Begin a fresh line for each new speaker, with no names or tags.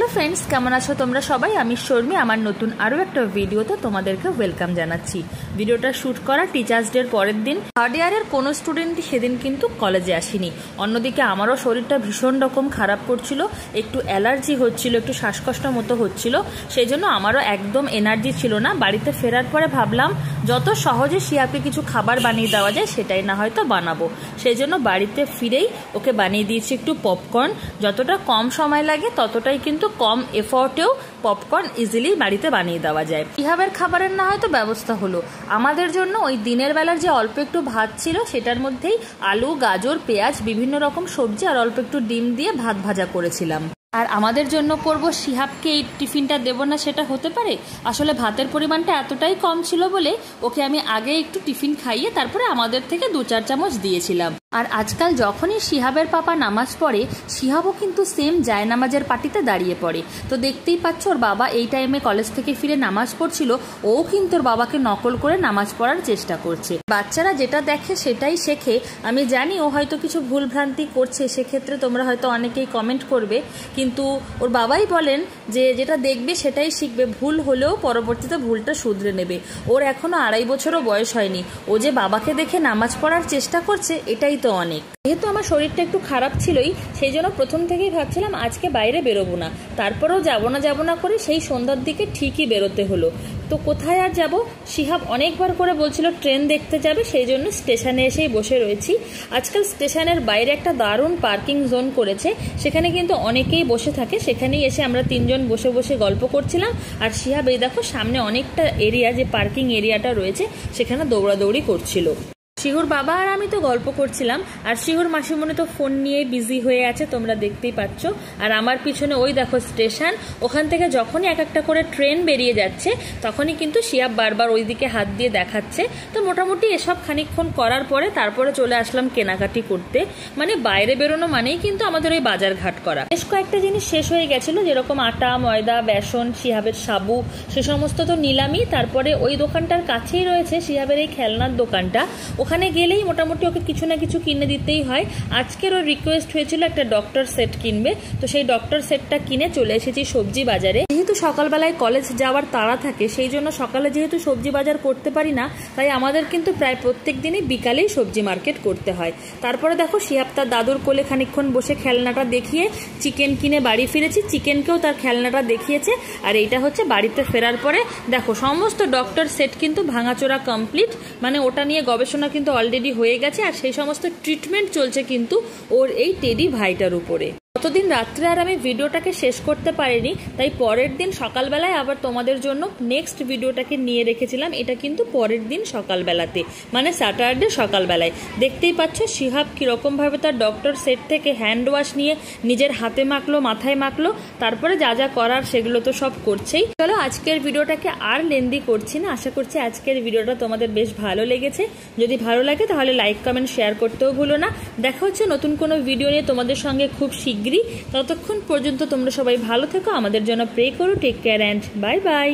Hello friends, কেমন আছো তোমরা সবাই? আমি শর্মি, আমার নতুন আরও একটা ভিডিওতে তোমাদেরকে ওয়েলকাম জানাচ্ছি। ভিডিওটা শ্যুট করা টিচার্স ডের পরের দিন। থার্ড ইয়ারের কোনো স্টুডেন্টই সেদিন কিন্তু কলেজে আসেনি। অন্যদিকে আমারও শরীরটা ভীষণ রকম খারাপ করছিল, একটু অ্যালার্জি হচ্ছিল, একটু শ্বাসকষ্ট মতো হচ্ছিল, সেই জন্য আমারও একদম এনার্জি ছিল না। বাড়িতে ফেরার পরে ভাবলাম যত সহজে শিয়াকে কিছু খাবার বানিয়ে দেওয়া যায় সেটাই না হয়তো বানাবো। সেই জন্য বাড়িতে ফিরেই ওকে বানিয়ে দিয়েছি একটু পপকর্ন। যতটা কম সময় লাগে ততটাই কিন্তু কম এফোর্টেও পপকর্ন ইজিলি বাড়িতে বানিয়ে দেওয়া যায়। ইহাবের খাবারের না হয়তো ব্যবস্থা হলো। আমাদের জন্য ওই দিনের বেলার যে অল্প একটু ভাত ছিল সেটার মধ্যেই আলু, গাজর, পেঁয়াজ, বিভিন্ন রকম সবজি আর অল্প একটু ডিম দিয়ে ভাত ভাজা করেছিলাম। আর আমাদের জন্য করব, শিহাবকে এই টিফিনটা দেবো না সেটা হতে পারে? আসলে ভাতের পরিমাণটা এতটাই কম ছিল বলে ওকে আমি আগে একটু টিফিন খাইয়ে তারপরে আমাদের থেকে 2-4 চামচ দিয়েছিলাম। আর আজকাল যখনই শিহাবের পাপা নামাজ পড়ে, শিহাবও কিন্তু সেম জায়নামাজের পাটিতে দাঁড়িয়ে পড়ে। তো দেখতেই পাচ্ছ, ওর বাবা এই টাইমে কলেজ থেকে ফিরে নামাজ পড়ছিল, ও কিন্তু ওর বাবাকে নকল করে নামাজ পড়ার চেষ্টা করছে। বাচ্চারা যেটা দেখে সেটাই শেখে। আমি জানি ও হয়তো কিছু ভুলভ্রান্তি করছে, সেক্ষেত্রে তোমরা হয়তো অনেকেই কমেন্ট করবে, কিন্তু ওর বাবাই বলেন যে যেটা দেখবে সেটাই শিখবে, ভুল হলেও পরবর্তীতে ভুলটা শুধরে নেবে। ওর এখনো 2.5 বছরও বয়স হয়নি, ও যে বাবাকে দেখে নামাজ পড়ার চেষ্টা করছে এটাই তো অনেক। যেহেতু আমার শরীরটা একটু খারাপ ছিলই, সেই জন্য প্রথম থেকেই ভাবছিলাম আজকে বাইরে বেরোবো না। তারপরেও যাবো না করে সেই সন্ধ্যার দিকে ঠিকই বেরোতে হলো। তো কোথায় আর যাব? শিহাব অনেকবার করে বলছিল ট্রেন দেখতে যাবে, সেই জন্য স্টেশনে এসেই বসে রয়েছি। আজকাল স্টেশনের বাইরে একটা দারুণ পার্কিং জোন করেছে, সেখানে কিন্তু অনেকেই বসে থাকে। সেখানেই এসে আমরা 3 জন বসে বসে গল্প করছিলাম। আর শিহাব এই দেখো সামনে অনেকটা এরিয়া, যে পার্কিং এরিয়াটা রয়েছে সেখানে দৌড়াদৌড়ি করছিল। শিহুর বাবা আর আমি তো গল্প করছিলাম, আর শিহুর মাসিমণি তো ফোন নিয়ে বিজি হয়ে আছে, তোমরা দেখতেই পাচ্ছ। আর আমার পিছনে ওই দেখো স্টেশন, ওখান থেকে যখনই এক একটা করে ট্রেন বেরিয়ে যাচ্ছে তখনই কিন্তু শিহাব বারবার ওই দিকে হাত দিয়ে দেখাচ্ছে। তো মোটামুটি এসব খানিকক্ষণ করার পরে তারপরে চলে আসলাম কেনাকাটি করতে। মানে বাইরে বেরোনো মানেই কিন্তু আমাদের ওই বাজার ঘাট করা। বেশ কয়েকটা জিনিস শেষ হয়ে গেছিল, যেরকম আটা, ময়দা, বেসন, শিহাবের সাবু, সে সমস্ত তো নিলামই। তারপরে ওই দোকানটার কাছেই রয়েছে শিহাবের এই খেলনার দোকানটা, ওখানে গেলেই মোটামুটি ওকে কিছু না কিছু কিনে দিতেই হয়। আজকের ওর রিকোয়েস্ট হয়েছিল একটা ডক্টর সেট কিনবে, তো সেই ডক্টর সেটটা কিনে চলে এসেছি সবজি বাজারে। যেহেতু সকালবেলায় কলেজ যাওয়ার তাড়া থাকে, সেই জন্য সকালে যেহেতু সবজি বাজার করতে পারি না, তাই আমাদের কিন্তু প্রায় প্রত্যেক দিনই বিকালেই সবজি মার্কেট করতে হয়। তারপরে দেখো শিহাব তার দাদুর কোলে খানিকক্ষণ বসে খেলনাটা দেখিয়ে চিকেন কিনে বাড়ি ফিরেছি। চিকেনকেও তার খেলনাটা দেখিয়েছে। আর এইটা হচ্ছে বাড়িতে ফেরার পরে দেখো সমস্ত ডক্টর সেট কিন্তু ভাঙাচোরা কমপ্লিট, মানে ওটা নিয়ে গবেষণা কিন্তু অলরেডি হয়ে গেছে। আর সেই সমস্ত ট্রিটমেন্ট চলছে কিন্তু ওর এই টেডি ভাইটার উপরে। গতদিন রাত্রে আর আমি ভিডিওটাকে শেষ করতে পারিনি, তাই পরের দিন সকালবেলায় আবার তোমাদের জন্য নেক্সট ভিডিওটাকে নিয়ে রেখেছিলাম। এটা কিন্তু পরের দিন সকালবেলাতে, মানে স্যাটারডে সকালবেলায়। দেখতেই পাচ্ছ শিহাব কীরকমভাবে তার ডক্টর সেট থেকে হ্যান্ড ওয়াশ নিয়ে নিজের হাতে মাখলো, মাথায় মাখলো, তারপরে যা যা করার সেগুলো তো সব করছেই। চলো আজকের ভিডিওটাকে আর লেন্দি করছি না। আশা করছি আজকের ভিডিওটা তোমাদের বেশ ভালো লেগেছে। যদি ভালো লাগে তাহলে লাইক, কমেন্ট, শেয়ার করতেও ভুলো না। দেখা হচ্ছে নতুন কোনো ভিডিও নিয়ে তোমাদের সঙ্গে খুব শীঘ্রই। ততক্ষণ পর্যন্ত তোমরা সবাই ভালো থেকো, আমাদের জন্য প্রে করো। Take care and bye by.